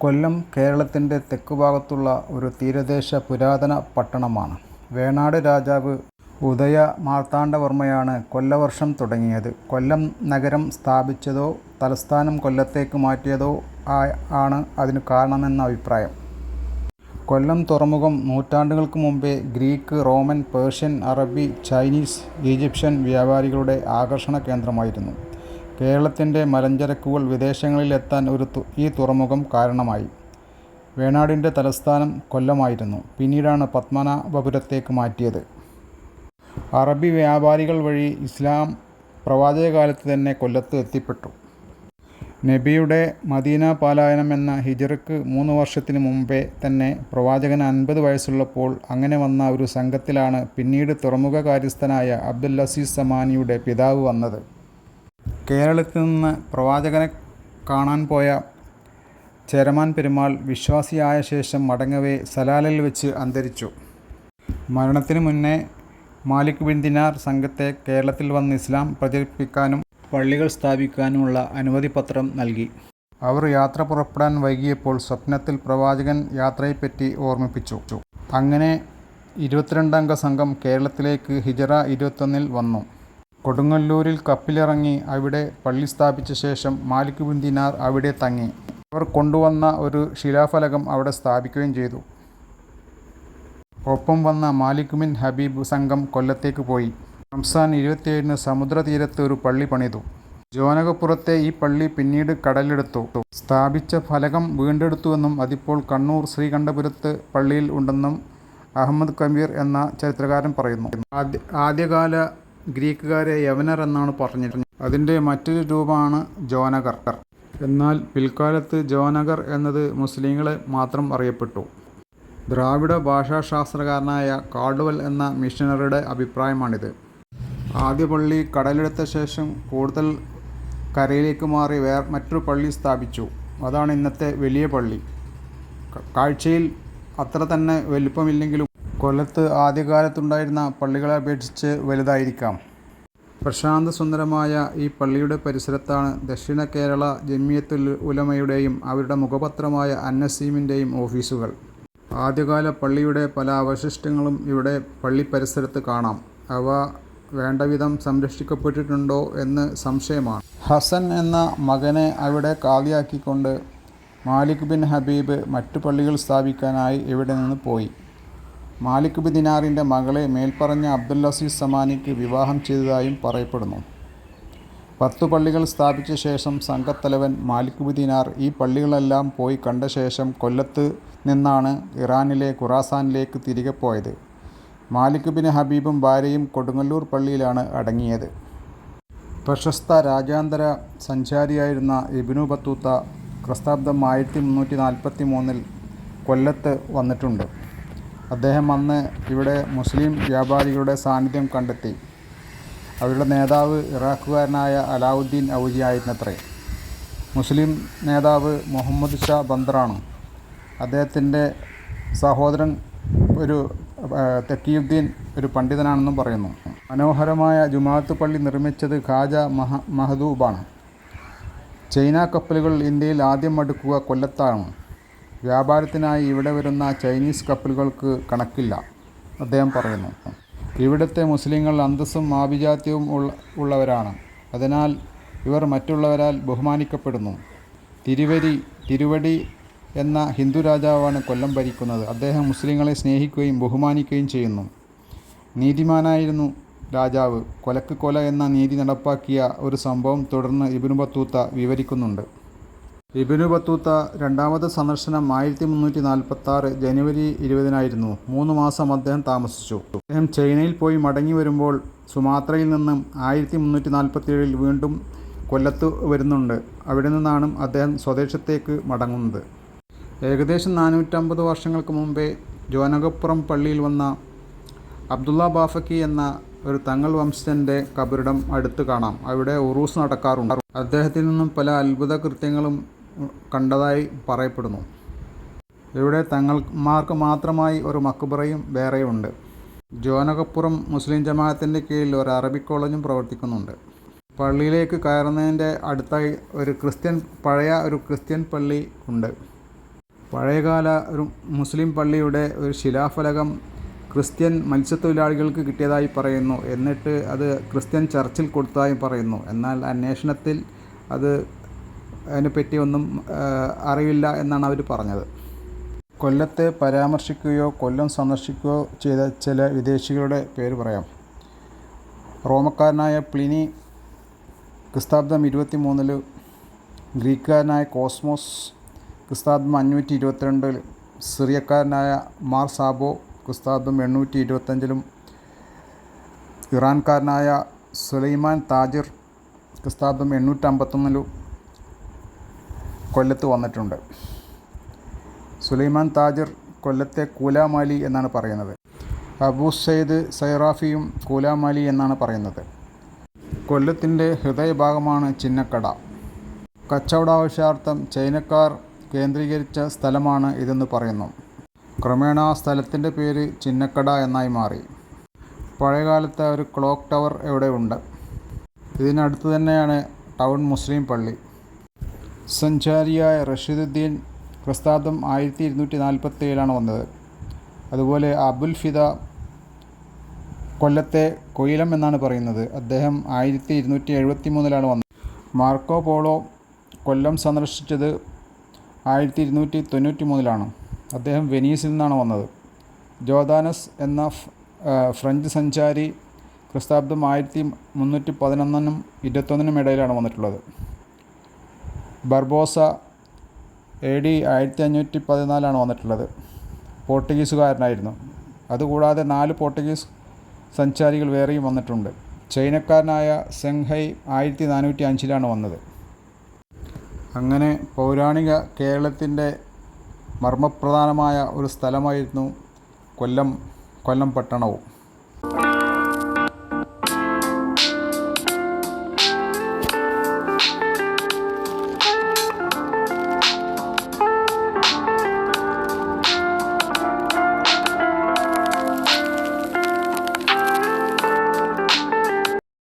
കൊല്ലം കേരളത്തിൻ്റെ തെക്കുഭാഗത്തുള്ള ഒരു തീരദേശ പുരാതന പട്ടണമാണ്. വേണാട് രാജാവ് ഉദയ മാർത്താണ്ഡവർമ്മയാണ് കൊല്ലവർഷം തുടങ്ങിയത്. കൊല്ലം നഗരം സ്ഥാപിച്ചതോ തലസ്ഥാനം കൊല്ലത്തേക്ക് മാറ്റിയതോ ആണ് അതിനു കാരണമെന്ന അഭിപ്രായം. കൊല്ലം തുറമുഖം നൂറ്റാണ്ടുകൾക്ക് മുമ്പേ ഗ്രീക്ക്, റോമൻ, പേർഷ്യൻ, അറബി, ചൈനീസ്, ഈജിപ്ഷ്യൻ വ്യാപാരികളുടെ ആകർഷണ കേന്ദ്രമായിരുന്നു. കേരളത്തിൻ്റെ മലഞ്ചരക്കുകൾ വിദേശങ്ങളിലെത്താൻ ഈ തുറമുഖം കാരണമായി. വേണാടിൻ്റെ തലസ്ഥാനം കൊല്ലമായിരുന്നു. പിന്നീടാണ് പത്മനാഭപുരത്തേക്ക് മാറ്റിയത്. അറബി വ്യാപാരികൾ വഴി ഇസ്ലാം പ്രവാചകകാലത്ത് തന്നെ കൊല്ലത്ത് എത്തിപ്പെട്ടു. നബിയുടെ മദീന പലായനം എന്ന ഹിജ്റയ്ക്ക് 3 വർഷത്തിന് മുമ്പേ തന്നെ പ്രവാചകന് 50 വയസ്സുള്ളപ്പോൾ അങ്ങനെ വന്ന ഒരു സംഘത്തിലാണ് പിന്നീട് തുറമുഖ കാര്യസ്ഥനായ അബ്ദുൽ അസീസ് സമാനിയുടെ പിതാവ് വന്നത്. കേരളത്തിൽ നിന്ന് പ്രവാചകനെ കാണാൻ പോയ ചേരമാൻ പെരുമാൾ വിശ്വാസിയായ ശേഷം മടങ്ങവേ സലാലിൽ വെച്ച് അന്തരിച്ചു. മരണത്തിന് മുന്നേ മാലിക് ബിൻ ദിനാർ സംഘത്തെ കേരളത്തിൽ വന്ന് ഇസ്ലാം പ്രചരിപ്പിക്കാനും പള്ളികൾ സ്ഥാപിക്കാനുമുള്ള അനുമതിപത്രം നൽകി. അവർ യാത്ര പുറപ്പെടാൻ വൈകിയപ്പോൾ സ്വപ്നത്തിൽ പ്രവാചകൻ യാത്രയെപ്പറ്റി ഓർമ്മിപ്പിച്ചു. അങ്ങനെ 22 അംഗ സംഘം കേരളത്തിലേക്ക് ഹിജ്റ 21 വന്നു. കൊടുങ്ങല്ലൂരിൽ കപ്പലിറങ്ങി അവിടെ പള്ളി സ്ഥാപിച്ച ശേഷം മാലിക് ബിൻ ദിനാർ അവിടെ തങ്ങി. അവർ കൊണ്ടുവന്ന ഒരു ശിലാഫലകം അവിടെ സ്ഥാപിക്കുകയും ചെയ്തു. ഒപ്പം വന്ന മാലിക് ബിൻ ഹബീബ് സംഘം കൊല്ലത്തേക്ക് പോയി. റംസാൻ 27 സമുദ്രതീരത്ത് ഒരു പള്ളി പണിതു. ജോനകപ്പുറത്തെ ഈ പള്ളി പിന്നീട് കടലെടുത്തു. സ്ഥാപിച്ച ഫലകം വീണ്ടെടുത്തുവെന്നും അതിപ്പോൾ കണ്ണൂർ ശ്രീകണ്ഠപുരത്ത് പള്ളിയിൽ ഉണ്ടെന്നും അഹമ്മദ് കബീർ എന്ന ചരിത്രകാരൻ പറയുന്നു. ആദ്യകാല ഗ്രീക്കുകാരെ യവനർ എന്നാണ് പറഞ്ഞിരുന്നത്. അതിൻ്റെ മറ്റൊരു രൂപമാണ് ജോനകർ. എന്നാൽ പിൽക്കാലത്ത് ജോനകർ എന്നത് മുസ്ലിങ്ങളെ മാത്രം അറിയപ്പെട്ടു. ദ്രാവിഡ ഭാഷാശാസ്ത്രകാരനായ കാൾഡ്വെൽ എന്ന മിഷനറിയുടെ അഭിപ്രായമാണിത്. ആദ്യ പള്ളി കടലെടുത്ത ശേഷം കൂടുതൽ കരയിലേക്ക് മാറി മറ്റൊരു പള്ളി സ്ഥാപിച്ചു. അതാണ് ഇന്നത്തെ വലിയ പള്ളി. കാഴ്ചയിൽ അത്ര തന്നെ വലുപ്പമില്ലെങ്കിലും കൊല്ലത്ത് ആദ്യകാലത്തുണ്ടായിരുന്ന പള്ളികളെ അപേക്ഷിച്ച് വലുതായിരിക്കാം. പ്രശാന്ത സുന്ദരമായ ഈ പള്ളിയുടെ പരിസരത്താണ് ദക്ഷിണ കേരള ജമിയത്തുൽ ഉലമയുടെയും അവരുടെ മുഖപത്രമായ അന്നസീമിൻ്റെയും ഓഫീസുകൾ. ആദ്യകാല പള്ളിയുടെ പല അവശിഷ്ടങ്ങളും ഇവിടെ പള്ളി പരിസരത്ത് കാണാം. അവ വേണ്ടവിധം സംരക്ഷിക്കപ്പെട്ടിട്ടുണ്ടോ എന്ന് സംശയമാണ്. ഹസൻ എന്ന മകനെ അവിടെ കാലിയാക്കിക്കൊണ്ട് മാലിക് ബിൻ ഹബീബ് മറ്റു പള്ളികൾ സ്ഥാപിക്കാനായി ഇവിടെ നിന്ന് പോയി. മാലിക് ബിൻ ദിനാറിൻ്റെ മകളെ മേൽപ്പറഞ്ഞ അബ്ദുൽ അസീസ് സമാനിക്ക് വിവാഹം ചെയ്തതായും പറയപ്പെടുന്നു. 10 പള്ളികൾ സ്ഥാപിച്ച ശേഷം സംഘത്തലവൻ മാലിക് ബിൻ ദിനാർ ഈ പള്ളികളെല്ലാം പോയി കണ്ട ശേഷം കൊല്ലത്ത് നിന്നാണ് ഇറാനിലെ ഖുറാസാനിലേക്ക് തിരികെ പോയത്. മാലിക് ബിൻ ഹബീബും ഭാര്യയും കൊടുങ്ങല്ലൂർ പള്ളിയിലാണ് അടങ്ങിയത്. പ്രശസ്ത രാജ്യാന്തര സഞ്ചാരിയായിരുന്ന ഇബ്നു ബത്തൂത്ത ക്രിസ്താബ്ദം 1343 കൊല്ലത്ത് വന്നിട്ടുണ്ട്. അദ്ദേഹം അന്ന് ഇവിടെ മുസ്ലിം വ്യാപാരികളുടെ സാന്നിധ്യം കണ്ടെത്തി. അവരുടെ നേതാവ് ഇറാഖുകാരനായ അലാവുദ്ദീൻ ഔലി ആയിരുന്നത്രേ. മുസ്ലിം നേതാവ് മുഹമ്മദ് ഷാ ബന്ദറാണ്. അദ്ദേഹത്തിൻ്റെ സഹോദരൻ ഒരു തക്കിയുദ്ദീൻ ഒരു പണ്ഡിതനാണെന്നും പറയുന്നു. മനോഹരമായ ജുമാഅത്ത് പള്ളി നിർമ്മിച്ചത് ഖാജ മഹദൂബാണ്. ചൈന കപ്പലുകൾ ഇന്ത്യയിൽ ആദ്യം അടുക്കുക കൊല്ലത്താണ്. വ്യാപാരത്തിനായി ഇവിടെ വരുന്ന ചൈനീസ് കപ്പലുകൾക്ക് കണക്കില്ല, അദ്ദേഹം പറയുന്നു. ഇവിടുത്തെ മുസ്ലിങ്ങൾ അന്തസ്സും ആഭിജാത്യവും ഉള്ളവരാണ്. അതിനാൽ ഇവർ മറ്റുള്ളവരാൽ ബഹുമാനിക്കപ്പെടുന്നു. തിരുവടി എന്ന ഹിന്ദു രാജാവാണ് കൊല്ലം ഭരിക്കുന്നത്. അദ്ദേഹം മുസ്ലിങ്ങളെ സ്നേഹിക്കുകയും ബഹുമാനിക്കുകയും ചെയ്യുന്നു. നീതിമാനായിരുന്നു രാജാവ്. കൊലക്ക് കൊല എന്ന നീതി നടപ്പാക്കിയ ഒരു സംഭവം തുടർന്ന് ഇബ്നു ബത്തൂത്ത വിവരിക്കുന്നുണ്ട്. ഇബ്നു ബത്തൂത്ത രണ്ടാമത്തെ സന്ദർശനം 1346 ജനുവരി 20 3 മാസം അദ്ദേഹം താമസിച്ചു. അദ്ദേഹം ചൈനയിൽ പോയി മടങ്ങി വരുമ്പോൾ സുമാത്രയിൽ നിന്നും 1347 വീണ്ടും കൊല്ലത്ത് വരുന്നുണ്ട്. അവിടെ നിന്നാണ് അദ്ദേഹം സ്വദേശത്തേക്ക് മടങ്ങുന്നത്. ഏകദേശം 450 വർഷങ്ങൾക്ക് മുമ്പേ ജോനകപ്പുറം പള്ളിയിൽ വന്ന അബ്ദുള്ള ബാഫക്കി എന്ന ഒരു തങ്ങൾ വംശജൻ്റെ കബറിടം അടുത്ത് കാണാം. അവിടെ ഉറൂസ് നടക്കാറുണ്ട്. അദ്ദേഹത്തിൽ നിന്നും പല അത്ഭുത കൃത്യങ്ങളും കണ്ടതായി പറയപ്പെടുന്നു. ഇവിടെ തങ്ങൾമാർക്ക് മാത്രമായി ഒരു മക്ബറയും വേറെയുണ്ട്. ജോനകപ്പുറം മുസ്ലിം ജമാഅത്തിൻ്റെ കീഴിൽ ഒരു അറബിക് കോളേജും പ്രവർത്തിക്കുന്നുണ്ട്. പള്ളിയിലേക്ക് കയറുന്നതിൻ്റെ അടുത്തായി പഴയ ഒരു ക്രിസ്ത്യൻ പള്ളി ഉണ്ട്. പഴയകാല ഒരു മുസ്ലിം പള്ളിയുടെ ഒരു ശിലാഫലകം ക്രിസ്ത്യൻ മത്സ്യത്തൊഴിലാളികൾക്ക് കിട്ടിയതായി പറയുന്നു. എന്നിട്ട് അത് ക്രിസ്ത്യൻ ചർച്ചിൽ കൊടുത്തതായും പറയുന്നു. എന്നാൽ അന്വേഷണത്തിൽ അതിനെപ്പറ്റി ഒന്നും അറിവില്ല എന്നാണ് അവർ പറഞ്ഞത്. കൊല്ലത്തെ പരാമർശിക്കുകയോ കൊല്ലം സന്ദർശിക്കുകയോ ചെയ്ത ചില വിദേശികളുടെ പേര് പറയാം. റോമക്കാരനായ പ്ലിനി ക്രിസ്താബ്ദം 23, ഗ്രീക്കുകാരനായ കോസ്മോസ് ക്രിസ്താബ്ദം 522, സിറിയക്കാരനായ മാർ സാബോ ക്രിസ്താബ്ദം 825, ഇറാൻകാരനായ സുലൈമാൻ താജിർ ക്രിസ്താബ്ദം 851 കൊല്ലത്ത് വന്നിട്ടുണ്ട്. സുലൈമാൻ താജിർ കൊല്ലത്തെ കൂലാമാലി എന്നാണ് പറയുന്നത്. അബൂ സയ്യിദ് സൈറാഫിയും കൂലാമാലി എന്നാണ് പറയുന്നത്. കൊല്ലത്തിൻ്റെ ഹൃദയഭാഗമാണ് ചിന്നക്കട. കച്ചവടാവശ്യാർത്ഥം ചൈനക്കാർ കേന്ദ്രീകരിച്ച സ്ഥലമാണ് ഇതെന്ന് പറയുന്നു. ക്രമേണ ആ സ്ഥലത്തിൻ്റെ പേര് ചിന്നക്കട എന്നായി മാറി. പഴയകാലത്തെ ഒരു ക്ലോക്ക് ടവർ ഇവിടെ ഉണ്ട്. ഇതിനടുത്ത് തന്നെയാണ് ടൗൺ മുസ്ലിം പള്ളി. സഞ്ചാരിയായ റഷീദുദ്ദീൻ ക്രിസ്താബ്ദം 1247 വന്നത്. അതുപോലെ അബുൽ ഫിദ കൊല്ലത്തെ കൊയിലം എന്നാണ് പറയുന്നത്. അദ്ദേഹം 1273 വന്നത്. മാർക്കോ പോളോ കൊല്ലം സന്ദർശിച്ചത് 1293. അദ്ദേഹം വെനീസിൽ നിന്നാണ് വന്നത്. ജോദാനസ് എന്ന ഫ്രഞ്ച് സഞ്ചാരി ക്രിസ്താബ്ദം 1311 21 ഇടയിലാണ് വന്നിട്ടുള്ളത്. ബർബോസ AD 1514 വന്നിട്ടുള്ളത്. പോർട്ടുഗീസുകാരനായിരുന്നു. അതുകൂടാതെ 4 പോർട്ടുഗീസ് സഞ്ചാരികൾ വേറെയും വന്നിട്ടുണ്ട്. ചൈനക്കാരനായ സെങ്ഹൈ 1405 വന്നത്. അങ്ങനെ പൗരാണിക കേരളത്തിൻ്റെ മർമ്മപ്രധാനമായ ഒരു സ്ഥലമായിരുന്നു കൊല്ലം പട്ടണവും.